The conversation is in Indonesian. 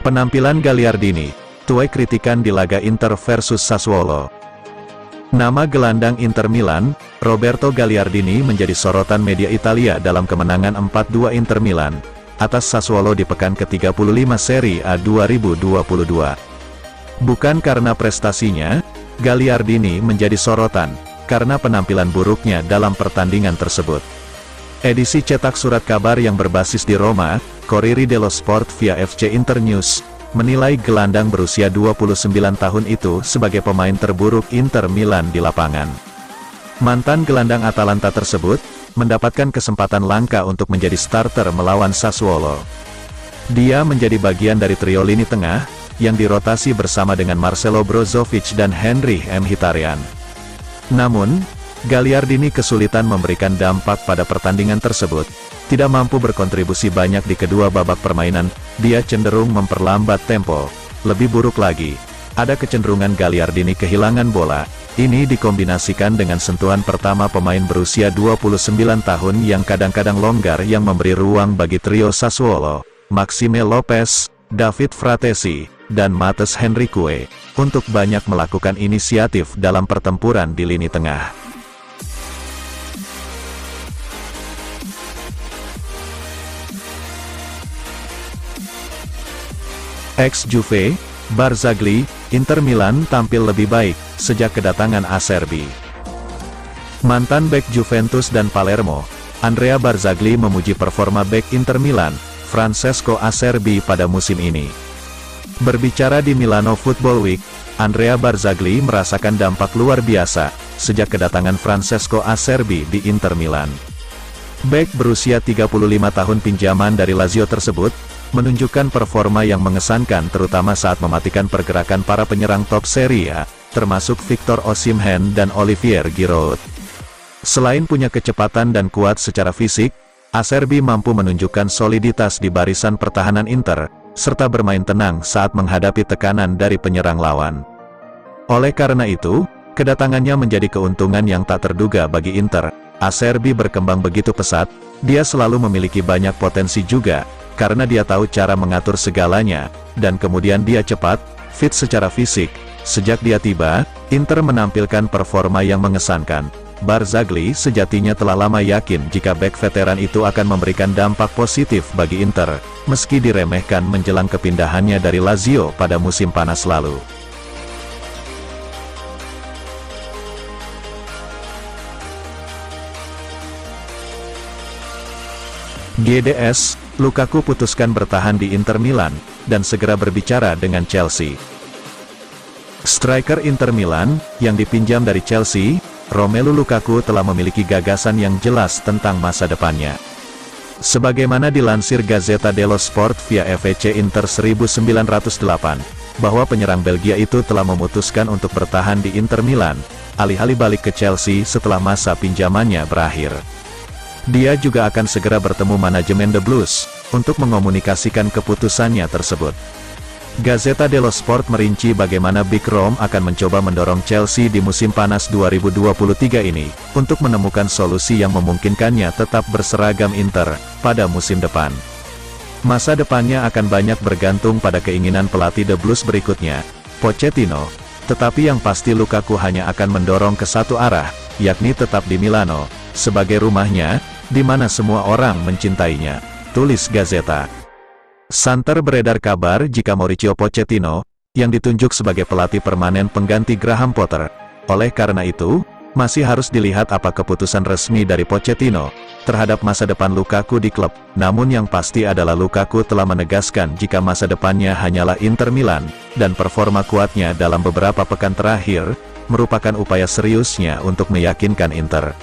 Penampilan Gagliardini, tuai kritikan di laga Inter versus Sassuolo. Nama gelandang Inter Milan, Roberto Gagliardini menjadi sorotan media Italia dalam kemenangan 4-2 Inter Milan atas Sassuolo di pekan ke-35 Serie A 2022. Bukan karena prestasinya, Gagliardini menjadi sorotan karena penampilan buruknya dalam pertandingan tersebut. Edisi cetak surat kabar yang berbasis di Roma, Corriere dello Sport via FC Internews, menilai gelandang berusia 29 tahun itu sebagai pemain terburuk Inter Milan di lapangan. Mantan gelandang Atalanta tersebut mendapatkan kesempatan langka untuk menjadi starter melawan Sassuolo. Dia menjadi bagian dari trio lini tengah yang dirotasi bersama dengan Marcelo Brozovic dan Henrikh Mkhitaryan. Namun, Gagliardini kesulitan memberikan dampak pada pertandingan tersebut. Tidak mampu berkontribusi banyak di kedua babak permainan, dia cenderung memperlambat tempo. Lebih buruk lagi, ada kecenderungan Gagliardini kehilangan bola. Ini dikombinasikan dengan sentuhan pertama pemain berusia 29 tahun yang kadang-kadang longgar yang memberi ruang bagi trio Sassuolo, Maxime Lopez, David Fratesi, dan Matheus Henrique, untuk banyak melakukan inisiatif dalam pertempuran di lini tengah. Ex-Juve, Barzagli, Inter Milan tampil lebih baik sejak kedatangan Acerbi. Mantan bek Juventus dan Palermo, Andrea Barzagli memuji performa bek Inter Milan, Francesco Acerbi pada musim ini. Berbicara di Milano Football Week, Andrea Barzagli merasakan dampak luar biasa sejak kedatangan Francesco Acerbi di Inter Milan. Bek berusia 35 tahun pinjaman dari Lazio tersebut menunjukkan performa yang mengesankan terutama saat mematikan pergerakan para penyerang top Serie A, termasuk Victor Osimhen dan Olivier Giroud. Selain punya kecepatan dan kuat secara fisik, Acerbi mampu menunjukkan soliditas di barisan pertahanan Inter, serta bermain tenang saat menghadapi tekanan dari penyerang lawan. Oleh karena itu, kedatangannya menjadi keuntungan yang tak terduga bagi Inter. Acerbi berkembang begitu pesat, dia selalu memiliki banyak potensi juga, karena dia tahu cara mengatur segalanya, dan kemudian dia cepat, fit secara fisik. Sejak dia tiba, Inter menampilkan performa yang mengesankan. Barzagli sejatinya telah lama yakin jika bek veteran itu akan memberikan dampak positif bagi Inter, meski diremehkan menjelang kepindahannya dari Lazio pada musim panas lalu. GDS, Lukaku putuskan bertahan di Inter Milan, dan segera berbicara dengan Chelsea. Striker Inter Milan, yang dipinjam dari Chelsea, Romelu Lukaku telah memiliki gagasan yang jelas tentang masa depannya. Sebagaimana dilansir Gazzetta dello Sport via FEC Inter 1908, bahwa penyerang Belgia itu telah memutuskan untuk bertahan di Inter Milan, alih-alih balik ke Chelsea setelah masa pinjamannya berakhir. Dia juga akan segera bertemu manajemen The Blues, untuk mengomunikasikan keputusannya tersebut. Gazzetta dello Sport merinci bagaimana Big Rom akan mencoba mendorong Chelsea di musim panas 2023 ini, untuk menemukan solusi yang memungkinkannya tetap berseragam Inter, pada musim depan. Masa depannya akan banyak bergantung pada keinginan pelatih The Blues berikutnya, Pochettino, tetapi yang pasti Lukaku hanya akan mendorong ke satu arah, yakni tetap di Milano, sebagai rumahnya, di mana semua orang mencintainya, tulis Gazzetta. Santer beredar kabar jika Mauricio Pochettino, yang ditunjuk sebagai pelatih permanen pengganti Graham Potter. Oleh karena itu, masih harus dilihat apa keputusan resmi dari Pochettino terhadap masa depan Lukaku di klub. Namun yang pasti adalah Lukaku telah menegaskan jika masa depannya hanyalah Inter Milan, dan performa kuatnya dalam beberapa pekan terakhir merupakan upaya seriusnya untuk meyakinkan Inter.